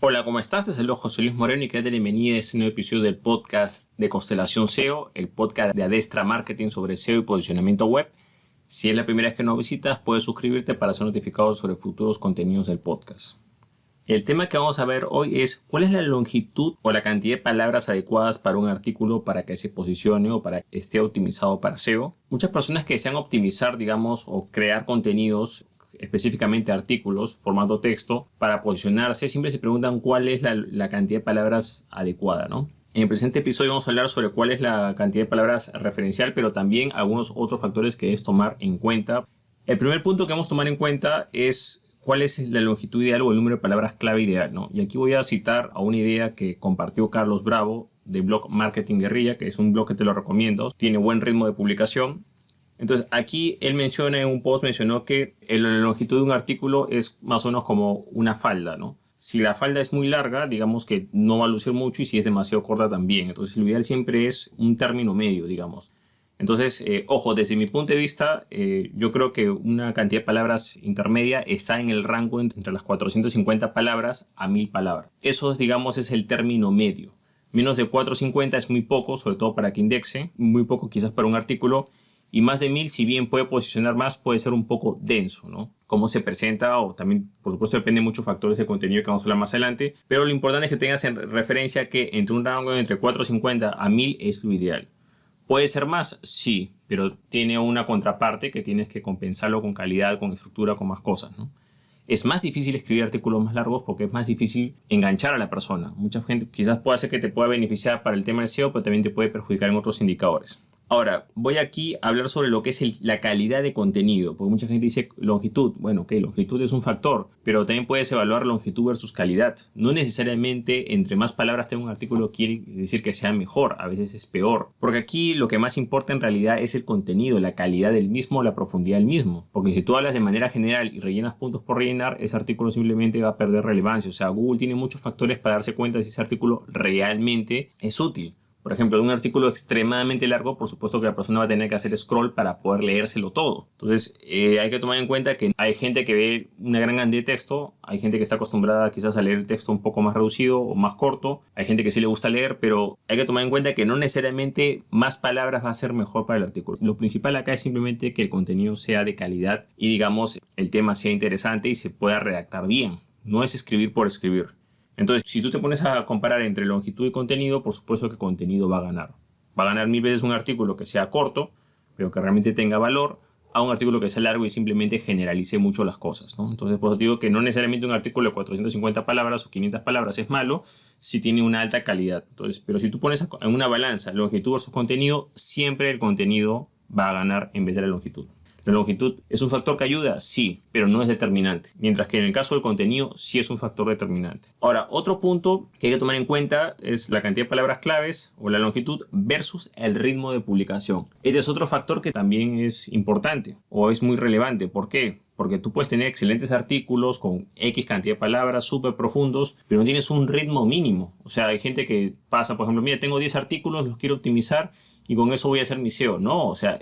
Hola, ¿cómo estás? Te saludo José Luis Moreno y que te bienvenida a este nuevo episodio del podcast de Constelación SEO, el podcast de Adestra Marketing sobre SEO y posicionamiento web. Si es la primera vez que nos visitas, puedes suscribirte para ser notificado sobre futuros contenidos del podcast. El tema que vamos a ver hoy es cuál es la longitud o la cantidad de palabras adecuadas para un artículo para que se posicione o para que esté optimizado para SEO. Muchas personas que desean optimizar, o crear contenidos, específicamente artículos, formato texto, para posicionarse, siempre se preguntan cuál es la cantidad de palabras adecuada, ¿no? En el presente episodio vamos a hablar sobre cuál es la cantidad de palabras referencial, pero también algunos otros factores que debes tomar en cuenta. El primer punto que vamos a tomar en cuenta es cuál es la longitud ideal o el número de palabras clave ideal, ¿no? Y aquí voy a citar a una idea que compartió Carlos Bravo del blog Marketing Guerrilla, que es un blog que te lo recomiendo, tiene buen ritmo de publicación. Entonces aquí él menciona en un post, mencionó que la longitud de un artículo es más o menos como una falda, ¿no? Si la falda es muy larga, digamos que no va a lucir mucho, y si es demasiado corta también. Entonces lo ideal siempre es un término medio, digamos. Entonces, ojo, desde mi punto de vista, yo creo que una cantidad de palabras intermedia está en el rango entre las 450 palabras a 1000 palabras. Eso, digamos, es el término medio. Menos de 450 es muy poco, sobre todo para que indexe, muy poco quizás para un artículo. Y más de 1000, si bien puede posicionar más, puede ser un poco denso, ¿no? Cómo se presenta, o también, por supuesto, depende de muchos factores del contenido que vamos a hablar más adelante. Pero lo importante es que tengas en referencia que entre un rango de entre 450 a 1000 es lo ideal. ¿Puede ser más? Sí, pero tiene una contraparte que tienes que compensarlo con calidad, con estructura, con más cosas, ¿no? Es más difícil escribir artículos más largos porque es más difícil enganchar a la persona. Mucha gente quizás puede hacer que te pueda beneficiar para el tema del SEO, pero también te puede perjudicar en otros indicadores. Ahora, voy aquí a hablar sobre lo que es la calidad de contenido, porque mucha gente dice longitud. Bueno, ok, longitud es un factor, pero también puedes evaluar longitud versus calidad. No necesariamente entre más palabras tenga un artículo quiere decir que sea mejor, a veces es peor. Porque aquí lo que más importa en realidad es el contenido, la calidad del mismo, la profundidad del mismo. Porque si tú hablas de manera general y rellenas puntos por rellenar, ese artículo simplemente va a perder relevancia. O sea, Google tiene muchos factores para darse cuenta de si ese artículo realmente es útil. Por ejemplo, en un artículo extremadamente largo, por supuesto que la persona va a tener que hacer scroll para poder leérselo todo. Entonces, hay que tomar en cuenta que hay gente que ve una gran cantidad de texto, hay gente que está acostumbrada quizás a leer el texto un poco más reducido o más corto, hay gente que sí le gusta leer, pero hay que tomar en cuenta que no necesariamente más palabras va a ser mejor para el artículo. Lo principal acá es simplemente que el contenido sea de calidad y, digamos, el tema sea interesante y se pueda redactar bien. No es escribir por escribir. Entonces, si tú te pones a comparar entre longitud y contenido, por supuesto que contenido va a ganar. Va a ganar 1000 veces un artículo que sea corto, pero que realmente tenga valor, a un artículo que sea largo y simplemente generalice mucho las cosas, ¿no? Entonces, pues digo que no necesariamente un artículo de 450 palabras o 500 palabras es malo si tiene una alta calidad. Entonces, pero si tú pones en una balanza longitud versus contenido, siempre el contenido va a ganar en vez de la longitud. ¿La longitud es un factor que ayuda? Sí, pero no es determinante. Mientras que en el caso del contenido sí es un factor determinante. Ahora, otro punto que hay que tomar en cuenta es la cantidad de palabras claves o la longitud versus el ritmo de publicación. Este es otro factor que también es importante o es muy relevante. ¿Por qué? Porque tú puedes tener excelentes artículos con X cantidad de palabras súper profundos, pero no tienes un ritmo mínimo. O sea, hay gente que pasa, por ejemplo, mira, tengo 10 artículos, los quiero optimizar y con eso voy a hacer mi SEO. No, o sea,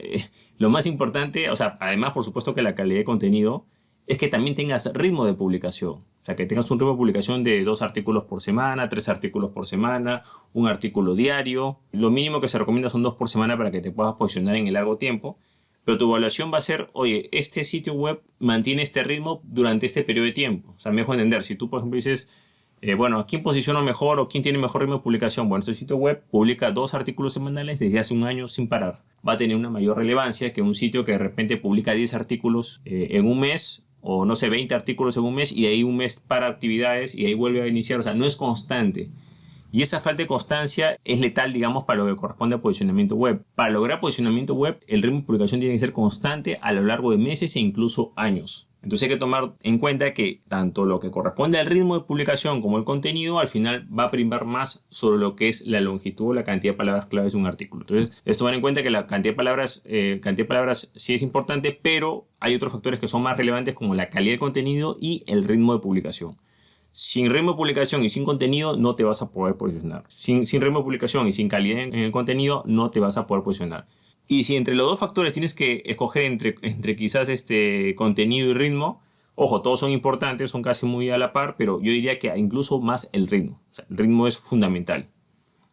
lo más importante, o sea, además, por supuesto que la calidad de contenido, es que también tengas ritmo de publicación. O sea, que tengas un ritmo de publicación de 2 artículos por semana, 3 artículos por semana, un artículo diario. Lo mínimo que se recomienda son 2 por semana para que te puedas posicionar en el largo tiempo. Pero tu evaluación va a ser, oye, este sitio web mantiene este ritmo durante este periodo de tiempo. O sea, me dejo entender. Si tú, por ejemplo, dices, bueno, ¿a quién posiciono mejor o quién tiene mejor ritmo de publicación? Bueno, este sitio web publica 2 artículos semanales desde hace un año sin parar. Va a tener una mayor relevancia que un sitio que de repente publica 10 artículos en un mes, o no sé, 20 artículos en un mes, y de ahí un mes para actividades y ahí vuelve a iniciar. O sea, no es constante. Y esa falta de constancia es letal, digamos, para lo que corresponde a posicionamiento web. Para lograr posicionamiento web, el ritmo de publicación tiene que ser constante a lo largo de meses e incluso años. Entonces hay que tomar en cuenta que tanto lo que corresponde al ritmo de publicación como el contenido al final va a primar más sobre lo que es la longitud o la cantidad de palabras claves de un artículo. Entonces, es tomar en cuenta que la cantidad de palabras sí es importante, pero hay otros factores que son más relevantes como la calidad del contenido y el ritmo de publicación. Sin ritmo de publicación y sin contenido no te vas a poder posicionar. Sin ritmo de publicación y sin calidad en el contenido no te vas a poder posicionar. Y si entre los dos factores tienes que escoger entre quizás contenido y ritmo, Ojo, todos son importantes, son casi muy a la par, pero yo diría que incluso más el ritmo. O sea, el ritmo es fundamental.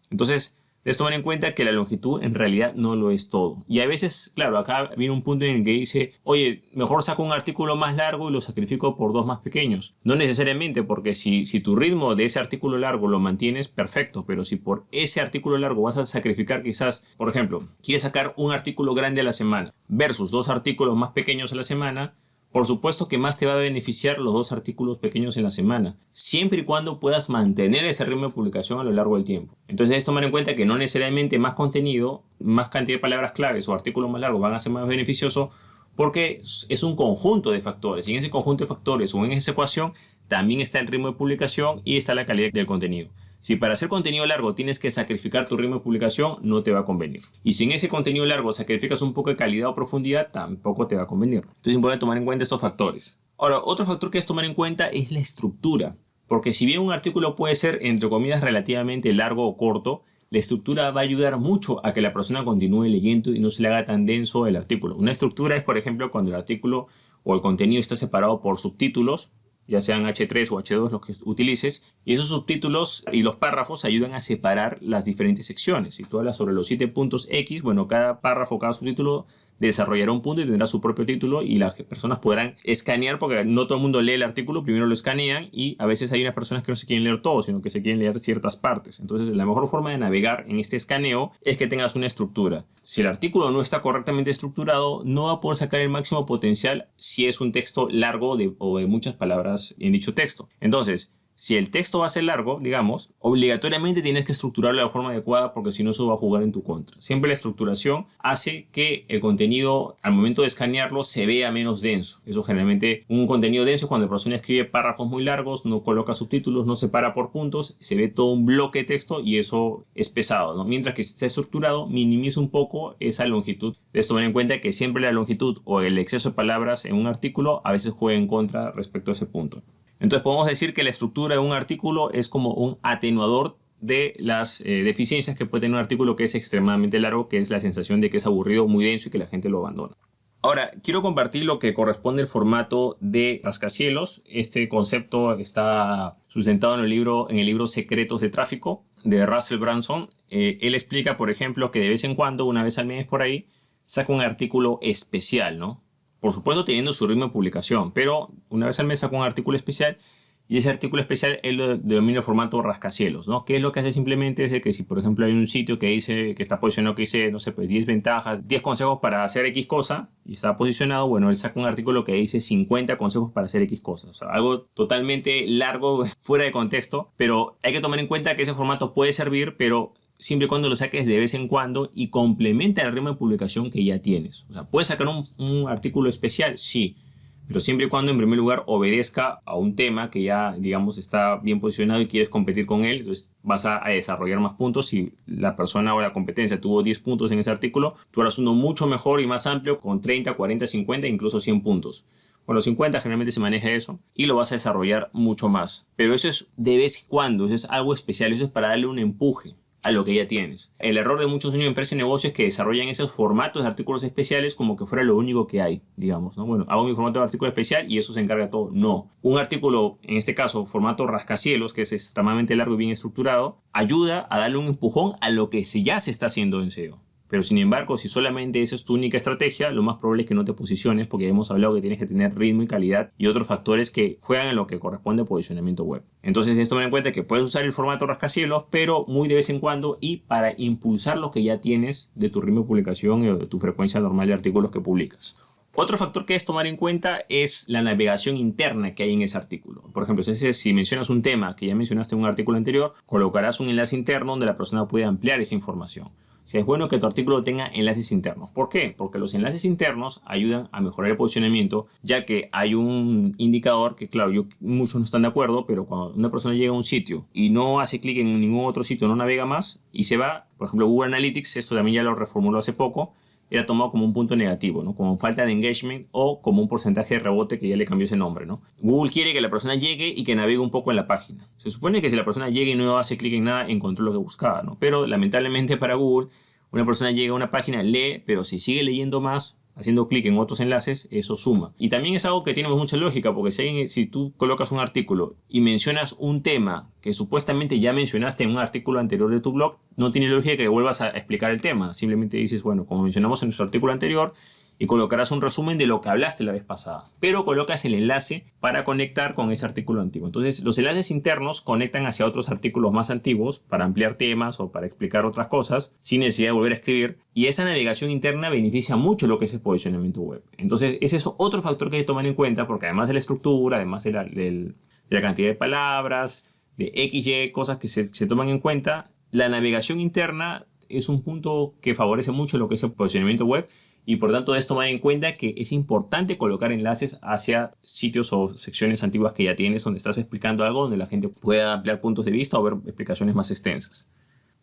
Entonces, debes tomar en cuenta que la longitud en realidad no lo es todo. Y a veces, claro, acá viene un punto en el que dice, oye, mejor saco un artículo más largo y lo sacrifico por dos más pequeños. No necesariamente, porque si tu ritmo de ese artículo largo lo mantienes, perfecto. Pero si por ese artículo largo vas a sacrificar quizás, por ejemplo, quieres sacar un artículo grande a la semana versus dos artículos más pequeños a la semana, por supuesto que más te va a beneficiar los dos artículos pequeños en la semana, siempre y cuando puedas mantener ese ritmo de publicación a lo largo del tiempo. Entonces debes tomar en cuenta que no necesariamente más contenido, más cantidad de palabras claves o artículos más largos van a ser más beneficiosos, porque es un conjunto de factores. Y en ese conjunto de factores o en esa ecuación también está el ritmo de publicación y está la calidad del contenido. Si para hacer contenido largo tienes que sacrificar tu ritmo de publicación, no te va a convenir. Y si en ese contenido largo sacrificas un poco de calidad o profundidad, tampoco te va a convenir. Entonces es importante tomar en cuenta estos factores. Ahora, otro factor que es tomar en cuenta es la estructura. Porque si bien un artículo puede ser, entre comillas, relativamente largo o corto, la estructura va a ayudar mucho a que la persona continúe leyendo y no se le haga tan denso el artículo. Una estructura es, por ejemplo, cuando el artículo o el contenido está separado por subtítulos, ya sean H3 o H2 los que utilices, y esos subtítulos y los párrafos ayudan a separar las diferentes secciones. Si tú hablas sobre los 7 puntos X, bueno, cada párrafo, cada subtítulo desarrollará un punto y tendrá su propio título y las personas podrán escanear, porque no todo el mundo lee el artículo, primero lo escanean y a veces hay unas personas que no se quieren leer todo, sino que se quieren leer ciertas partes. Entonces la mejor forma de navegar en este escaneo es que tengas una estructura. Si el artículo no está correctamente estructurado, no va a poder sacar el máximo potencial si es un texto largo o de muchas palabras en dicho texto. Entonces, si el texto va a ser largo, digamos, obligatoriamente tienes que estructurarlo de la forma adecuada, porque si no, eso va a jugar en tu contra. Siempre la estructuración hace que el contenido, al momento de escanearlo, se vea menos denso. Eso generalmente, un contenido denso, cuando la persona escribe párrafos muy largos, no coloca subtítulos, no separa por puntos, se ve todo un bloque de texto y eso es pesado, ¿no? Mientras que si está estructurado, minimiza un poco esa longitud. Debes tomar en cuenta que siempre la longitud o el exceso de palabras en un artículo a veces juega en contra respecto a ese punto. Entonces podemos decir que la estructura de un artículo es como un atenuador de las deficiencias que puede tener un artículo que es extremadamente largo, que es la sensación de que es aburrido, muy denso y que la gente lo abandona. Ahora, quiero compartir lo que corresponde al formato de rascacielos. Este concepto está sustentado en el libro Secretos de Tráfico de Russell Brunson. Él explica, por ejemplo, que de vez en cuando, una vez al mes por ahí, saca un artículo especial, ¿no? Por supuesto teniendo su ritmo de publicación, pero una vez al mes saca un artículo especial y ese artículo especial él lo denomina el formato rascacielos, ¿no? Que es lo que hace simplemente es de que si por ejemplo hay un sitio que dice, que está posicionado, que dice, no sé, pues 10 ventajas, 10 consejos para hacer X cosa y está posicionado, bueno, él saca un artículo que dice 50 consejos para hacer X cosas. O sea, algo totalmente largo, fuera de contexto, pero hay que tomar en cuenta que ese formato puede servir, pero siempre y cuando lo saques de vez en cuando y complementa el ritmo de publicación que ya tienes. O sea, ¿puedes sacar un artículo especial? Sí, pero siempre y cuando en primer lugar obedezca a un tema que ya, digamos, está bien posicionado y quieres competir con él. Entonces vas a desarrollar más puntos. Si la persona o la competencia tuvo 10 puntos en ese artículo, tú harás uno mucho mejor y más amplio con 30, 40, 50, incluso 100 puntos. Bueno, 50 generalmente se maneja eso y lo vas a desarrollar mucho más. Pero eso es de vez en cuando, eso es algo especial, eso es para darle un empuje a lo que ya tienes. El error de muchos dueños de empresas y negocios es que desarrollan esos formatos de artículos especiales como que fuera lo único que hay, digamos, ¿no? Bueno, hago mi formato de artículo especial y eso se encarga de todo. No. Un artículo, en este caso, formato rascacielos, que es extremadamente largo y bien estructurado, ayuda a darle un empujón a lo que ya se está haciendo en SEO. Pero sin embargo, si solamente esa es tu única estrategia, lo más probable es que no te posiciones, porque ya hemos hablado que tienes que tener ritmo y calidad y otros factores que juegan en lo que corresponde a posicionamiento web. Entonces, esto ten en cuenta que puedes usar el formato rascacielos, pero muy de vez en cuando y para impulsar lo que ya tienes de tu ritmo de publicación o de tu frecuencia normal de artículos que publicas. Otro factor que debes tomar en cuenta es la navegación interna que hay en ese artículo. Por ejemplo, si mencionas un tema que ya mencionaste en un artículo anterior, colocarás un enlace interno donde la persona puede ampliar esa información. O sea, es bueno que tu artículo tenga enlaces internos. ¿Por qué? Porque los enlaces internos ayudan a mejorar el posicionamiento, ya que hay un indicador que, claro, muchos no están de acuerdo, pero cuando una persona llega a un sitio y no hace clic en ningún otro sitio, no navega más y se va, por ejemplo, Google Analytics, esto también ya lo reformuló hace poco, era tomado como un punto negativo, ¿no? Como falta de engagement o como un porcentaje de rebote que ya le cambió ese nombre, ¿no? Google quiere que la persona llegue y que navegue un poco en la página. Se supone que si la persona llega y no hace clic en nada, encontró lo que buscaba, ¿no? Pero lamentablemente para Google, una persona llega a una página, lee, pero si sigue leyendo más, haciendo clic en otros enlaces, eso suma. Y también es algo que tiene mucha lógica, porque si tú colocas un artículo y mencionas un tema que supuestamente ya mencionaste en un artículo anterior de tu blog, no tiene lógica que vuelvas a explicar el tema. Simplemente dices, bueno, como mencionamos en nuestro artículo anterior, y colocarás un resumen de lo que hablaste la vez pasada, pero colocas el enlace para conectar con ese artículo antiguo. Entonces, los enlaces internos conectan hacia otros artículos más antiguos para ampliar temas o para explicar otras cosas sin necesidad de volver a escribir, y esa navegación interna beneficia mucho lo que es el posicionamiento web. Entonces, ese es otro factor que hay que tomar en cuenta, porque además de la estructura, además de la cantidad de palabras, de XY, cosas que se toman en cuenta, la navegación interna es un punto que favorece mucho lo que es el posicionamiento web. Y por tanto es tomar en cuenta que es importante colocar enlaces hacia sitios o secciones antiguas que ya tienes, donde estás explicando algo, donde la gente pueda ampliar puntos de vista o ver explicaciones más extensas.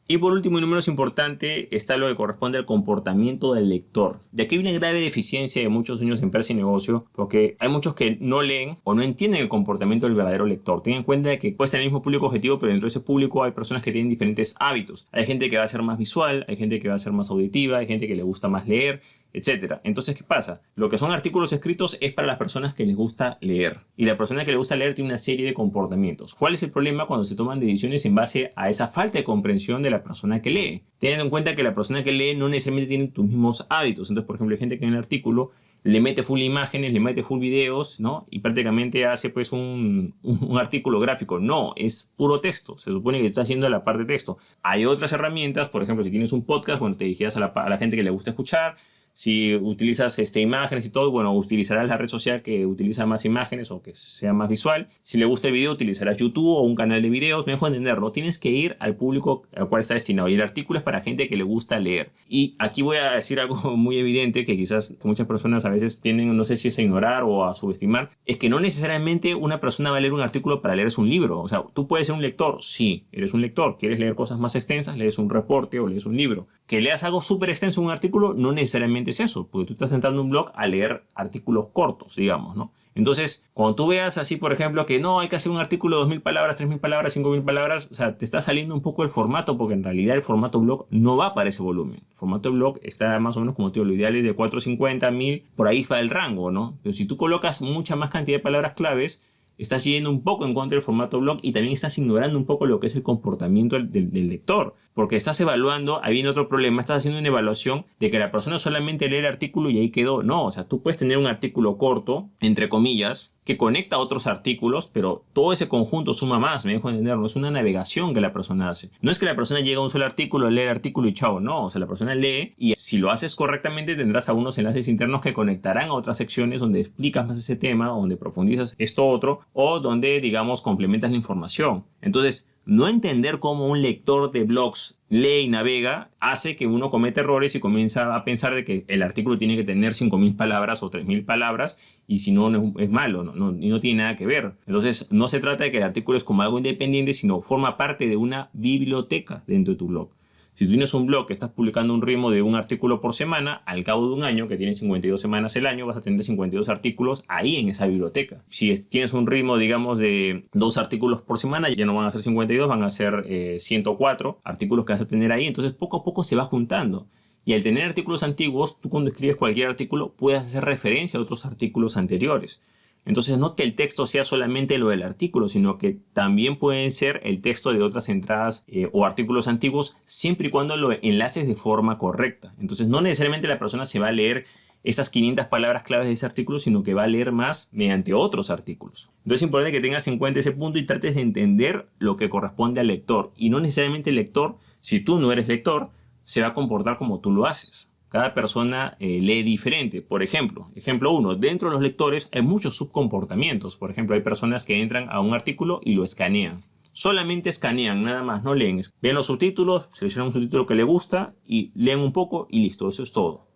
Y por último, y no menos importante, está lo que corresponde al comportamiento del lector. De aquí hay una grave deficiencia de muchos dueños de empresa y negocio, porque hay muchos que no leen o no entienden el comportamiento del verdadero lector. Ten en cuenta que puedes tener el mismo público objetivo, pero dentro de ese público hay personas que tienen diferentes hábitos. Hay gente que va a ser más visual, hay gente que va a ser más auditiva, hay gente que le gusta más leer, etcétera. Entonces, ¿qué pasa? Lo que son artículos escritos es para las personas que les gusta leer. Y la persona que le gusta leer tiene una serie de comportamientos. ¿Cuál es el problema cuando se toman decisiones en base a esa falta de comprensión de la persona que lee? Teniendo en cuenta que la persona que lee no necesariamente tiene tus mismos hábitos. Entonces, por ejemplo, hay gente que en el artículo le mete full imágenes, le mete full videos, ¿no? Y prácticamente hace pues un artículo gráfico. No, es puro texto. Se supone que está haciendo la parte de texto. Hay otras herramientas, por ejemplo, si tienes un podcast, bueno, te dirigirás a la gente que le gusta escuchar. Si utilizas imágenes y todo, bueno, utilizarás la red social que utiliza más imágenes o que sea más visual. Si le gusta el video, utilizarás YouTube o un canal de videos. Me dejo entenderlo. Tienes que ir al público al cual está destinado. Y el artículo es para gente que le gusta leer. Y aquí voy a decir algo muy evidente que quizás muchas personas a veces tienden, no sé si es a ignorar o a subestimar. Es que no necesariamente una persona va a leer un artículo para leerse un libro. O sea, tú puedes ser un lector. Sí, eres un lector. ¿Quieres leer cosas más extensas? Lees un reporte o lees un libro. Que leas algo súper extenso en un artículo no necesariamente es eso, porque tú estás entrando en un blog a leer artículos cortos, digamos, ¿no? Entonces, cuando tú veas así, por ejemplo, que no, hay que hacer un artículo de 2.000 palabras, 3.000 palabras, 5.000 palabras, o sea, te está saliendo un poco el formato, porque en realidad el formato blog no va para ese volumen. El formato blog está más o menos, como te digo, lo ideal es de 450, 1.000, por ahí va el rango, ¿no? Pero si tú colocas mucha más cantidad de palabras claves, estás yendo un poco en contra del formato blog y también estás ignorando un poco lo que es el comportamiento del lector. Porque estás evaluando, ahí viene otro problema, estás haciendo una evaluación de que la persona solamente lee el artículo y ahí quedó. No, o sea, tú puedes tener un artículo corto, entre comillas, que conecta a otros artículos, pero todo ese conjunto suma más, me dejo entender, no es una navegación que la persona hace. No es que la persona llega a un solo artículo, lee el artículo y chao, no, o sea, la persona lee y si lo haces correctamente tendrás algunos enlaces internos que conectarán a otras secciones donde explicas más ese tema, donde profundizas esto otro, o donde, digamos, complementas la información. Entonces, no entender cómo un lector de blogs lee y navega hace que uno cometa errores y comienza a pensar de que el artículo tiene que tener 5.000 palabras o 3.000 palabras y si no es malo, y no tiene nada que ver. Entonces no se trata de que el artículo es como algo independiente, sino forma parte de una biblioteca dentro de tu blog. Si tú tienes un blog que estás publicando un ritmo de un artículo por semana, al cabo de un año, que tiene 52 semanas el año, vas a tener 52 artículos ahí en esa biblioteca. Si tienes un ritmo, digamos, de 2 artículos por semana, ya no van a ser 52, van a ser 104 artículos que vas a tener ahí. Entonces, poco a poco se va juntando. Y al tener artículos antiguos, tú cuando escribes cualquier artículo, puedes hacer referencia a otros artículos anteriores. Entonces no que el texto sea solamente lo del artículo, sino que también pueden ser el texto de otras entradas o artículos antiguos, siempre y cuando lo enlaces de forma correcta. Entonces no necesariamente la persona se va a leer esas 500 palabras claves de ese artículo, sino que va a leer más mediante otros artículos. Entonces es importante que tengas en cuenta ese punto y trates de entender lo que corresponde al lector. Y no necesariamente el lector, si tú no eres lector, se va a comportar como tú lo haces. Cada persona lee diferente. Por ejemplo, ejemplo 1, dentro de los lectores hay muchos subcomportamientos. Por ejemplo, hay personas que entran a un artículo y lo escanean. Solamente escanean, nada más, no leen. Ven los subtítulos, seleccionan un subtítulo que le gusta y leen un poco y listo, eso es todo.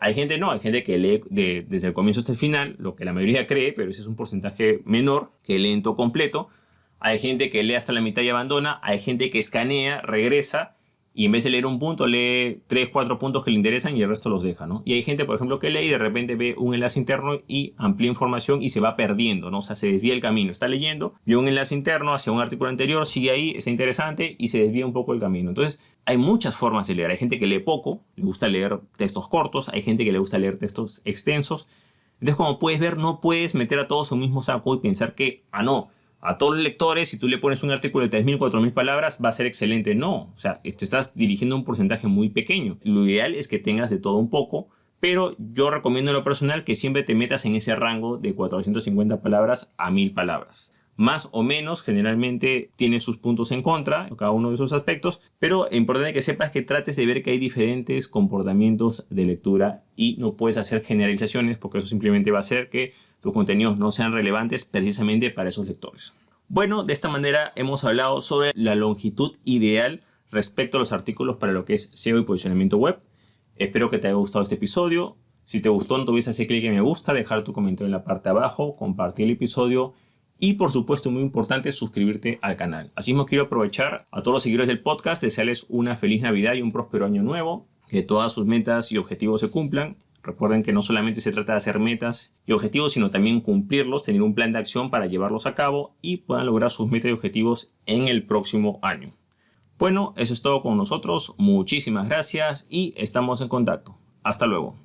Hay gente que lee desde el comienzo hasta el final, lo que la mayoría cree, pero ese es un porcentaje menor, que lee en todo completo. Hay gente que lee hasta la mitad y abandona. Hay gente que escanea, regresa y en vez de leer un punto, lee 3, 4 puntos que le interesan y el resto los deja, ¿no? Y hay gente, por ejemplo, que lee y de repente ve un enlace interno y amplía información y se va perdiendo, ¿no? O sea, se desvía el camino. Está leyendo, vio un enlace interno hacia un artículo anterior, sigue ahí, está interesante y se desvía un poco el camino. Entonces, hay muchas formas de leer. Hay gente que lee poco, le gusta leer textos cortos, hay gente que le gusta leer textos extensos. Entonces, como puedes ver, no puedes meter a todos en un mismo saco y pensar que, no, a todos los lectores, si tú le pones un artículo de 3.000, 4.000 palabras, va a ser excelente. No, o sea, te estás dirigiendo a un porcentaje muy pequeño. Lo ideal es que tengas de todo un poco, pero yo recomiendo en lo personal que siempre te metas en ese rango de 450 palabras a 1.000 palabras. Más o menos, generalmente tiene sus puntos en contra, cada uno de esos aspectos, pero es importante que sepas que trates de ver que hay diferentes comportamientos de lectura y no puedes hacer generalizaciones porque eso simplemente va a hacer que tus contenidos no sean relevantes precisamente para esos lectores. Bueno, de esta manera hemos hablado sobre la longitud ideal respecto a los artículos para lo que es SEO y posicionamiento web. Espero que te haya gustado este episodio. Si te gustó, no te olvides hacer clic en me gusta, dejar tu comentario en la parte de abajo, compartir el episodio y, por supuesto, muy importante, suscribirte al canal. Asimismo, quiero aprovechar a todos los seguidores del podcast, desearles una feliz Navidad y un próspero año nuevo, que todas sus metas y objetivos se cumplan. Recuerden que no solamente se trata de hacer metas y objetivos, sino también cumplirlos, tener un plan de acción para llevarlos a cabo y puedan lograr sus metas y objetivos en el próximo año. Bueno, eso es todo con nosotros. Muchísimas gracias y estamos en contacto. Hasta luego.